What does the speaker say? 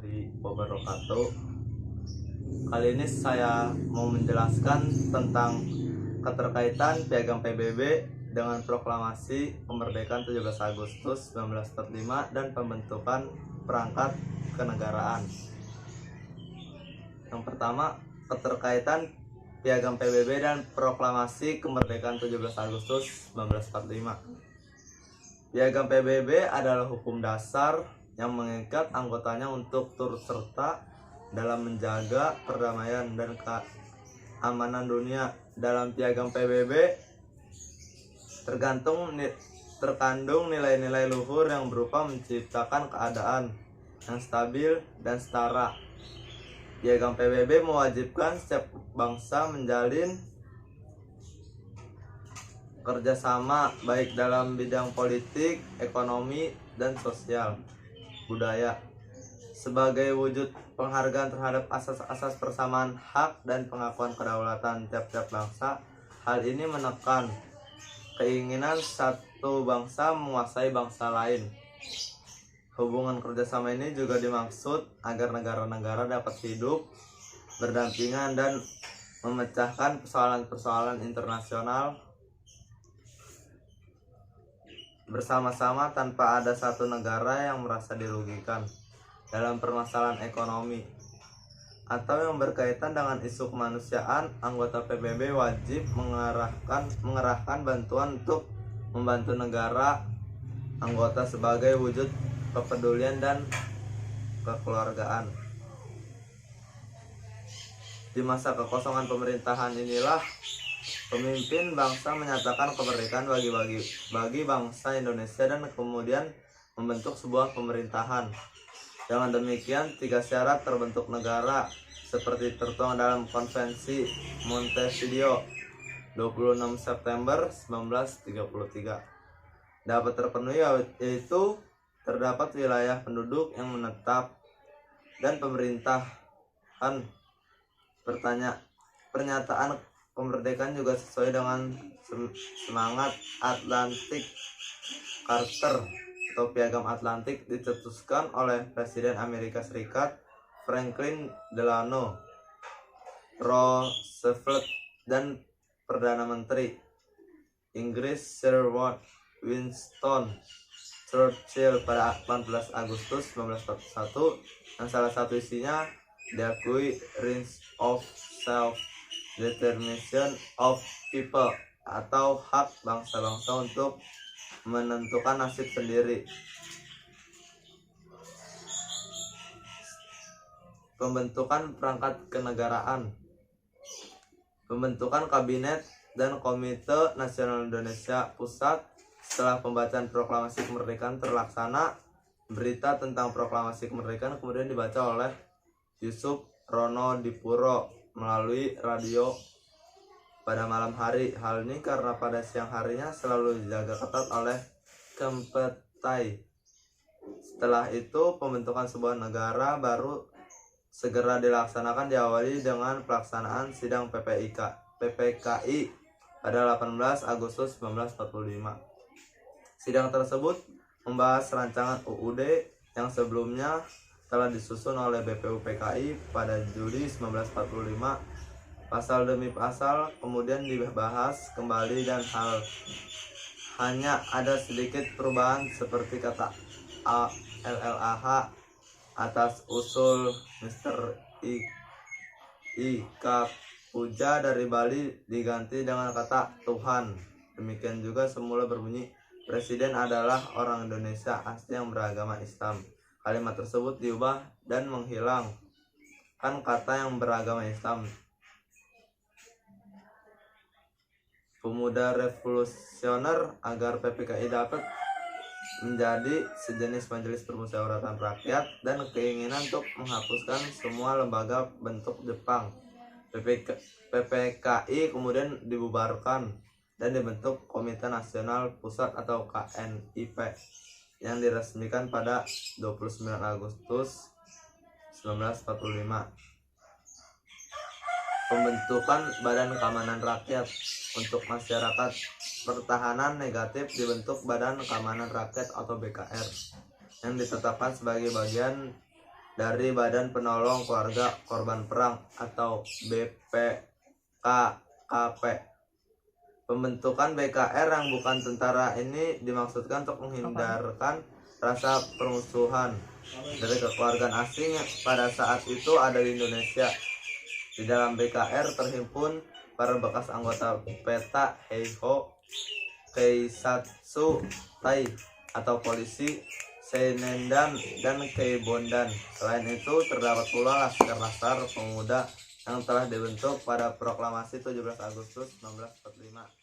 Wabarakatuh. Kali ini saya mau menjelaskan tentang keterkaitan Piagam PBB dengan Proklamasi Kemerdekaan 17 Agustus 1945 dan pembentukan perangkat kenegaraan. Yang pertama, keterkaitan Piagam PBB dan Proklamasi Kemerdekaan 17 Agustus 1945. Piagam PBB adalah hukum dasar yang mengikat anggotanya untuk turut serta dalam menjaga perdamaian dan keamanan dunia. Dalam Piagam PBB terkandung nilai-nilai luhur yang berupa menciptakan keadaan yang stabil dan setara. Piagam PBB mewajibkan setiap bangsa menjalin kerjasama baik dalam bidang politik, ekonomi, dan sosial budaya sebagai wujud penghargaan terhadap asas-asas persamaan hak dan pengakuan kedaulatan tiap-tiap bangsa. Hal ini menekan keinginan satu bangsa menguasai bangsa lain. Hubungan kerjasama ini juga dimaksud agar negara-negara dapat hidup berdampingan dan memecahkan persoalan-persoalan internasional bersama-sama tanpa ada satu negara yang merasa dirugikan dalam permasalahan ekonomi atau yang berkaitan dengan isu kemanusiaan. Anggota PBB wajib mengerahkan bantuan untuk membantu negara anggota sebagai wujud kepedulian dan kekeluargaan. Di masa kekosongan pemerintahan inilah pemimpin bangsa menyatakan kemerdekaan bagi bangsa Indonesia dan kemudian membentuk sebuah pemerintahan. Dengan demikian, 3 syarat terbentuk negara seperti tertuang dalam Konvensi Montevideo 26 September 1933 dapat terpenuhi, yaitu terdapat wilayah penduduk yang menetap dan pemerintahan. Pernyataan kemerdekaan juga sesuai dengan semangat Atlantic Charter atau Piagam Atlantik dicetuskan oleh Presiden Amerika Serikat Franklin Delano Roosevelt dan Perdana Menteri Inggris Sir Winston Churchill pada 14 Agustus 1941, yang salah satu isinya diakui Rights of Self-Determination of People atau hak bangsa-bangsa untuk menentukan nasib sendiri. Pembentukan perangkat kenegaraan. Pembentukan Kabinet dan Komite Nasional Indonesia Pusat setelah pembacaan Proklamasi Kemerdekaan terlaksana. Berita tentang Proklamasi Kemerdekaan kemudian dibaca oleh Yusuf Rono Dipuro melalui radio pada malam hari. Hal ini karena pada siang harinya selalu dijaga ketat oleh Kempetai. Setelah itu, pembentukan sebuah negara baru segera dilaksanakan, diawali dengan pelaksanaan sidang PPKI pada 18 Agustus 1945. Sidang tersebut membahas rancangan UUD yang sebelumnya telah disusun oleh BPUPKI pada Juli 1945. Pasal demi pasal kemudian dibahas kembali dan hanya ada sedikit perubahan seperti kata LLAH atas usul Mr. I.K. Puja dari Bali diganti dengan kata Tuhan. Demikian juga semula berbunyi Presiden adalah orang Indonesia asli yang beragama Islam. Kalimat tersebut diubah dan menghilangkan kata yang beragama Islam. Pemuda revolusioner agar PPKI dapat menjadi sejenis majelis permusyawaratan rakyat dan keinginan untuk menghapuskan semua lembaga bentuk Jepang. PPKI kemudian dibubarkan dan dibentuk Komite Nasional Pusat atau KNIP yang diresmikan pada 29 Agustus 1945. Pembentukan Badan Keamanan Rakyat. Untuk masyarakat pertahanan negatif dibentuk Badan Keamanan Rakyat atau BKR yang ditetapkan sebagai bagian dari Badan Penolong Keluarga Korban Perang atau BPKKP. Pembentukan BKR yang bukan tentara ini dimaksudkan untuk menghindarkan rasa permusuhan dari kekeluargaan asing yang pada saat itu ada di Indonesia. Di dalam BKR terhimpun para bekas anggota PETA, Heiho, Keisatsu, Tai atau polisi, Seinendan, dan Keibondan. Selain itu terdapat pula Laskar Pemuda yang telah dibentuk pada Proklamasi 17 Agustus 1945.